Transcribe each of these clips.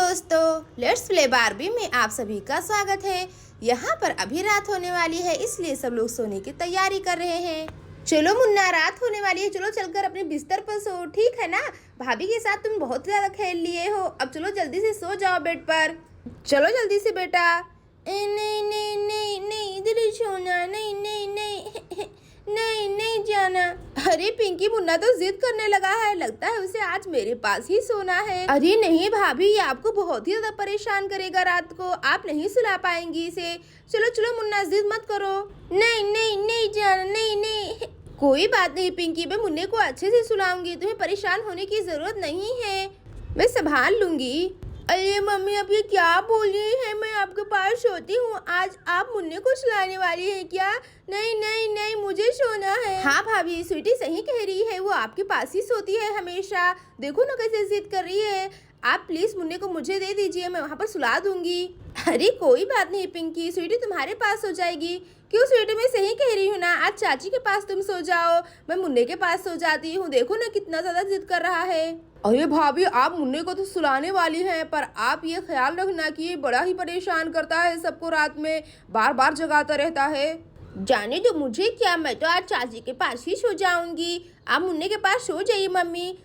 दोस्तों, let's play Barbie में आप सभी का स्वागत है। यहाँ पर अभी रात होने वाली है, इसलिए सब लोग सोने की तैयारी कर रहे हैं। चलो मुन्ना, रात होने वाली है, चलो चलकर अपने बिस्तर पर सो, ठीक है ना। भाभी के साथ तुम बहुत ज्यादा खेल लिए हो, अब चलो जल्दी से सो जाओ बेड पर। चलो जल्दी से बेटा। नहीं नहीं नहीं नहीं, इधर ही सोना, नहीं नहीं नहीं नहीं नहीं जाना। अरे पिंकी, मुन्ना तो जिद करने लगा है, लगता है उसे आज मेरे पास ही सोना है। अरे नहीं भाभी, ये आपको बहुत ही ज्यादा परेशान करेगा रात को, आप नहीं सुला पाएंगी इसे। चलो चलो मुन्ना, जिद मत करो। नहीं नहीं नहीं जाना, नहीं नहीं। कोई बात नहीं पिंकी, मैं मुन्ने को अच्छे से सुलाऊंगी, तुम्हें परेशान होने की जरूरत नहीं है, मैं संभाल लूंगी। अरे मम्मी, अब ये क्या बोल रही है, मैं आपके पास सोती हूँ, आज आप मुन्ने को सुलाने वाली है क्या? नहीं नहीं नहीं, मुझे सोना है। हाँ भाभी, स्वीटी सही कह रही है, वो आपके पास ही सोती है हमेशा, देखो ना कैसे जिद कर रही है। आप प्लीज मुन्ने को मुझे दे दीजिए, मैं वहाँ पर सुला दूंगी। अरे कोई बात नहीं पिंकी, स्वीटी तुम्हारे पास सो जाएगी। क्यों स्वीटी, मैं सही कह रही हूँ ना, आज चाची के पास तुम सो जाओ, मैं मुन्ने के पास सो जाती हूँ, देखो ना कितना ज्यादा जिद कर रहा है। अरे भाभी, आप मुन्ने को तो सुलाने वाली हैं, पर आप ये ख्याल रखना कि ये बड़ा ही परेशान करता है सबको, रात में बार बार जगाता रहता है। जाने दो मुझे क्या, मैं तो आज चाची के पास ही सो जाऊंगी, आप मुन्ने के पास सो जाइए मम्मी।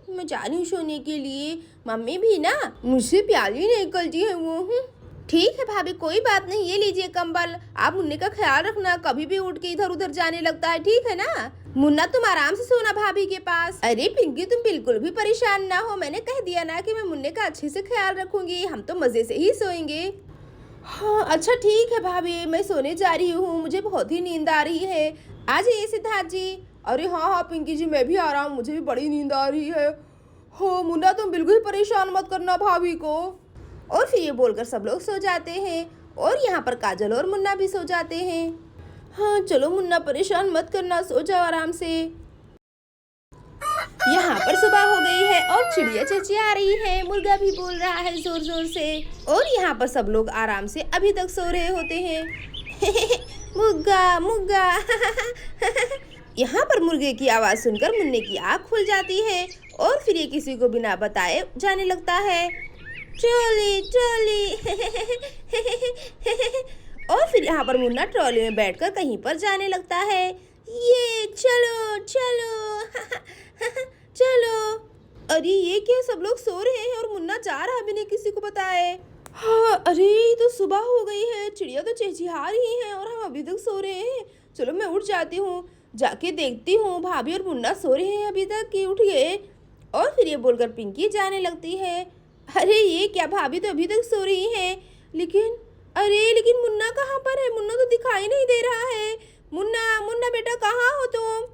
मैं जा रही हूँ सोने के लिए, मम्मी भी ना मुझसे प्यार ही नहीं करती है वो। ठीक है भाभी, कोई बात नहीं, ये लीजिए कंबल, आप मुन्ने का ख्याल रखना, कभी भी उठ के इधर उधर जाने लगता है, ठीक है ना। मुन्ना तुम आराम से सोना भाभी के पास। अरे पिंकी, तुम बिल्कुल भी परेशान ना हो, मैंने कह दिया ना कि मैं मुन्ने का अच्छे से ख्याल रखूंगी, हम तो मजे से ही सोएंगे। हाँ अच्छा ठीक है भाभी, मैं सोने जा रही हूँ, मुझे बहुत ही नींद आ रही है, आ जाइए सिद्धार्थ जी। अरे हाँ हाँ पिंकी जी, मैं भी आ रहा हूँ, मुझे भी बड़ी नींद आ रही है। हो मुन्ना, तुम बिल्कुल परेशान मत करना भाभी को। और फिर ये बोलकर सब लोग सो जाते हैं, और यहाँ पर काजल और मुन्ना भी सो जाते हैं। हाँ चलो मुन्ना, परेशान मत करना, सो जाओ आराम से। यहाँ पर सुबह हो गई है और चिड़िया चिचिया रही है, मुर्गा भी बोल रहा है जोर जोर से, और यहाँ पर सब लोग आराम से अभी तक सो रहे होते हैं। मुर्गा मुर्गा। यहाँ पर मुर्गे की आवाज सुनकर मुन्ने की आँख खुल जाती है, और फिर ये किसी को बिना बताए जाने लगता है, ट्रॉली ट्रॉली। और फिर यहाँ पर मुन्ना ट्रॉली में बैठकर कहीं पर जाने लगता है। ये चलो चलो चलो। अरे ये क्या, सब लोग सो रहे हैं और मुन्ना जा रहा है बिना किसी को बताए। हाँ अरे तो सुबह हो गई है, चिड़िया तो चहचहा रही हैं और हम अभी तक सो रहे हैं। चलो मैं उठ जाती हूँ, जाके देखती हूँ भाभी और मुन्ना सो रहे हैं अभी तक कि उठ गए। और फिर ये बोलकर पिंकी जाने लगती है। अरे ये क्या, भाभी तो अभी तक सो रही हैं, लेकिन मुन्ना कहाँ पर है, मुन्ना तो दिखाई नहीं दे रहा है। मुन्ना मुन्ना बेटा, कहाँ हो तुम?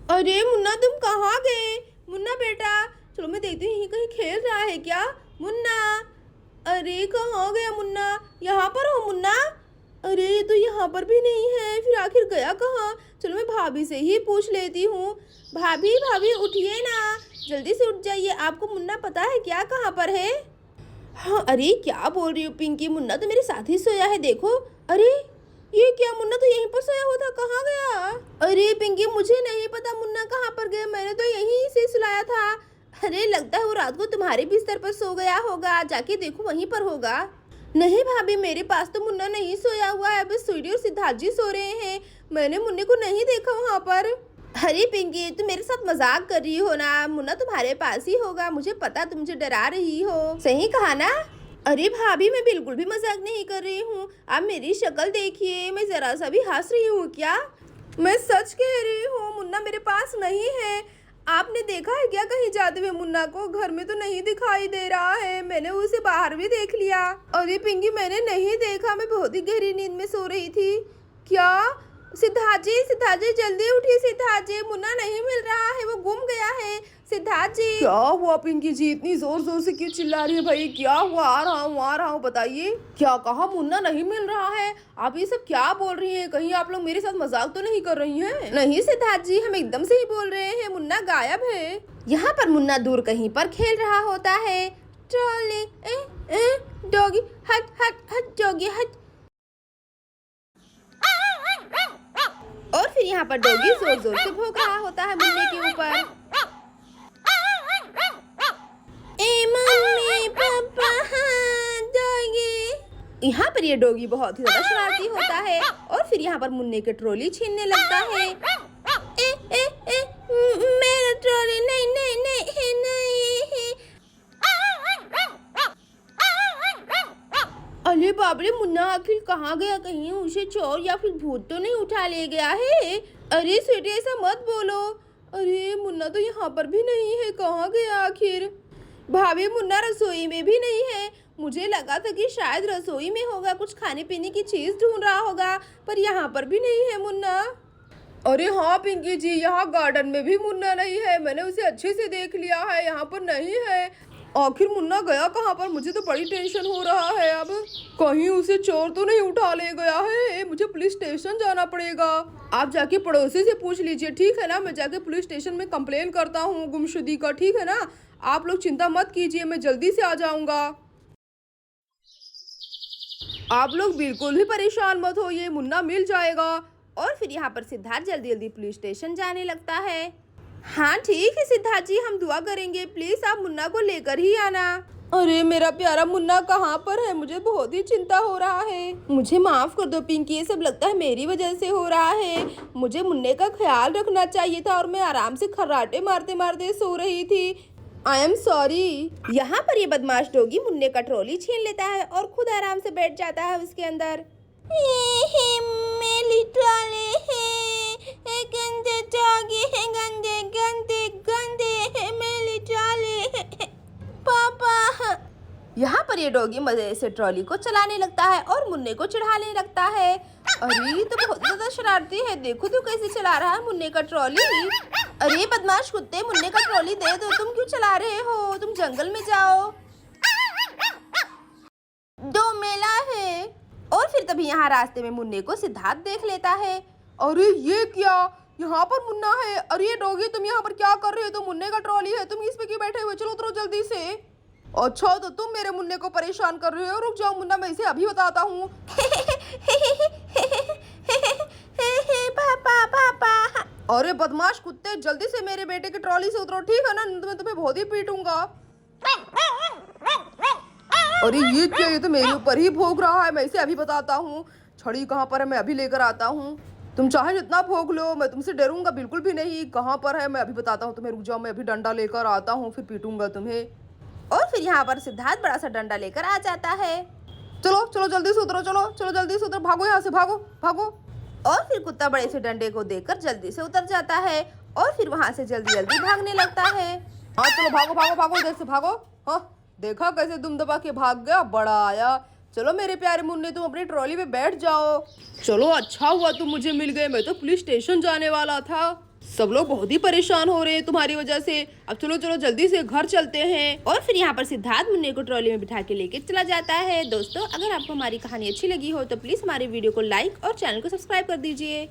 अरे मुन्ना, तुम कहाँ गए? मुन्ना बेटा, चलो मैं देखती हूँ, कहीं खेल रहा है क्या मुन्ना? अरे कहाँ गया मुन्ना, यहाँ पर हो मुन्ना? अरे ये तो यहाँ पर भी नहीं है, फिर आखिर गया कहाँ? चलो मैं भाभी से ही पूछ लेती हूँ। भाभी भाभी उठिए ना, जल्दी से उठ जाइए, आपको मुन्ना पता है क्या कहाँ पर है? हाँ अरे क्या बोल रही हो पिंकी, मुन्ना तो मेरे साथ ही सोया है, देखो। अरे ये क्या, मुन्ना तो यहीं पर सोया हुआ था, कहाँ गया? अरे पिंकी, मुझे नहीं पता मुन्ना कहाँ पर गया, मैंने तो यहीं से सुलाया था। अरे लगता है वो रात को तुम्हारे बिस्तर पर सो गया होगा, जाके देखो वहीं पर होगा। नहीं भाभी, मेरे पास तो मुन्ना नहीं सोया हुआ है, बस स्वीटी और सिद्धार्थ जी सो रहे हैं, मैंने मुन्ने को नहीं देखा वहाँ पर। अरे पिंकी, तुम मेरे साथ मजाक कर रही हो ना, मुन्ना तुम्हारे पास ही होगा, मुझे पता, तुम मुझे डरा रही हो, सही कहा ना? अरे भाभी, मैं बिल्कुल भी मजाक नहीं कर रही हूँ, आप मेरी शक्ल देखिए, मैं जरा सा भी हंस रही हूँ क्या? मैं सच कह रही हूँ, मुन्ना मेरे पास नहीं है। आपने देखा है क्या कहीं जाते हुए मुन्ना को? घर में तो नहीं दिखाई दे रहा है, मैंने उसे बाहर भी देख लिया। अरे पिंकी, मैंने नहीं देखा, मैं बहुत ही गहरी नींद में सो रही थी। क्या? सिद्धार्थ जी जल्दी उठिए, सिद्धार्थ जी, मुन्ना नहीं मिल रहा है, वो गुम गया है। सिद्धार्थ जी। क्या हुआ पिंकी जी, इतनी जोर जोर से क्यों चिल्ला रही है भाई, क्या हुआ? आ रहा हूँ, बताइए क्या कहा? मुन्ना नहीं मिल रहा है? आप ये सब क्या बोल रही हैं, कहीं आप लोग मेरे साथ मजाक तो नहीं कर रही हैं? नहीं सिद्धार्थ जी, हम एकदम से ही बोल रहे हैं, मुन्ना गायब है। यहाँ पर मुन्ना दूर कहीं पर खेल रहा होता है। ट्रॉली डॉगी हट हट हट, डॉगी हट। और फिर यहाँ पर डॉगी जोर जोर से भौंक रहा होता है मुन्ने के ऊपर। ए मम्मी पापा, यहाँ पर ये डॉगी बहुत ही ज्यादा शरारती होता है और फिर यहाँ पर मुन्ने के ट्रॉली छीनने लगता है। मेरा ट्रॉली नहीं नहीं नहीं नहीं। अरे बाप रे, मुन्ना आखिर कहाँ गया? कहीं उसे चोर या फिर भूत तो नहीं उठा ले गया है? अरे स्वीटी ऐसा मत बोलो। अरे मुन्ना तो यहाँ पर भी नहीं है, कहाँ गया आखिर? भाभी मुन्ना रसोई में भी नहीं है। मुझे लगा था कि शायद रसोई में होगा, कुछ खाने पीने की चीज ढूंढ रहा होगा, पर यहाँ पर भी नहीं है मुन्ना। अरे हाँ पिंकी जी, यहाँ गार्डन में भी मुन्ना नहीं है। मैंने उसे अच्छे से देख लिया है, यहाँ पर नहीं है। आखिर मुन्ना गया कहाँ पर? मुझे तो बड़ी टेंशन हो रहा है। अब कहीं उसे चोर तो नहीं उठा ले गया है? मुझे पुलिस स्टेशन जाना पड़ेगा। आप जाके पड़ोसी से पूछ लीजिए, ठीक है ना? मैं जाके पुलिस स्टेशन में कंप्लेन करता हूँ गुमशुदगी का, ठीक है ना? आप लोग चिंता मत कीजिए, मैं जल्दी से आ जाऊंगा। आप लोग बिल्कुल भी परेशान मत होइए, मुन्ना मिल जाएगा। और फिर यहाँ पर सिद्धार्थ जल्दी जल्दी पुलिस स्टेशन जाने लगता है। हाँ ठीक है सिद्धार्थ जी, हम दुआ करेंगे, प्लीज आप मुन्ना को लेकर ही आना। अरे मेरा प्यारा मुन्ना कहाँ पर है? मुझे बहुत ही चिंता हो रहा है। मुझे माफ कर दो पिंकी, ये सब लगता है मेरी वजह से हो रहा है। मुझे मुन्ने का ख्याल रखना चाहिए था और मैं आराम से खर्राटे मारते मारते सो रही थी। I am sorry. यहाँ पर ये बदमाश डॉगी मुन्ने का ट्रॉली छीन लेता है और खुद आराम से बैठ जाता है उसके अंदर। मेरी ट्रॉली है, गंदे डॉगी है, गंदे गंदे गंदे, मेरी ट्रॉली। पापा। यहाँ पर ये डॉगी मजे से ट्रॉली को चलाने लगता है और मुन्ने को चिढ़ाने लगता है। अरे तो बहुत ज्यादा शरारती है, देखो तो कैसे चला रहा है मुन्ने का ट्रॉली। अरे बदमाश कुत्ते, मुन्ने का ट्रॉली दे दो, तुम क्यों चला रहे हो? तुम जंगल में जाओ, दो मेला है। और फिर तभी यहाँ रास्ते में मुन्ने को सिद्धार्थ देख लेता है। अरे ये क्या, यहाँ पर मुन्ना है? अरे ये डॉगी, तुम यहाँ पर क्या कर रहे हो? तो मुन्ने का ट्रॉली है, तुम इस पे क्यों बैठे हुए? चलो उतरो जल्दी से। अच्छा तो तुम मेरे मुन्ने को परेशान कर रहे हो? रुक जाओ मुन्ना, मैं इसे अभी बताता हूँ। पापा पापा। अरे बदमाश कुत्ते, जल्दी से मेरे बेटे की ट्रॉली से उतरो, ठीक है ना? मैं तुम्हें बहुत ही पीटूंगा। अरे ये क्या, ये तो मेरे ऊपर ही भौंक रहा है। मैं इसे अभी बताता हूँ। छड़ी कहाँ पर है, मैं अभी लेकर आता हूँ। तुम चाहे जितना भौंक लो, मैं तुमसे डरूंगा बिल्कुल भी नहीं। कहाँ पर है मैं अभी बताता हूँ तुम्हें, रुक जाओ, मैं अभी डंडा लेकर आता हूँ, फिर पीटूंगा तुम्हें। और फिर यहाँ पर सिद्धार्थ बड़ा सा डंडा लेकर आ जाता है। चलो चलो जल्दी से उतरो, चलो चलो जल्दी से उतरो, भागो यहाँ से, भागो भागो। और फिर कुत्ता बड़े से डंडे को देखकर जल्दी से उतर जाता है और फिर वहां से जल्दी जल्दी भागने लगता है। हाँ चलो भागो भागो भागो, इधर से भागो। हाँ देखा कैसे दुम दबा के भाग गया, बड़ा आया। चलो मेरे प्यारे मुन्ने, तुम अपनी ट्रॉली पे बैठ जाओ। चलो अच्छा हुआ तुम मुझे मिल गए, मैं तो पुलिस स्टेशन जाने वाला था। सब लोग बहुत ही परेशान हो रहे हैं तुम्हारी वजह से। अब चलो चलो जल्दी से घर चलते हैं। और फिर यहाँ पर सिद्धार्थ मुन्ने को ट्रॉली में बिठा के लेके चला जाता है। दोस्तों अगर आपको हमारी कहानी अच्छी लगी हो तो प्लीज हमारे वीडियो को लाइक और चैनल को सब्सक्राइब कर दीजिए।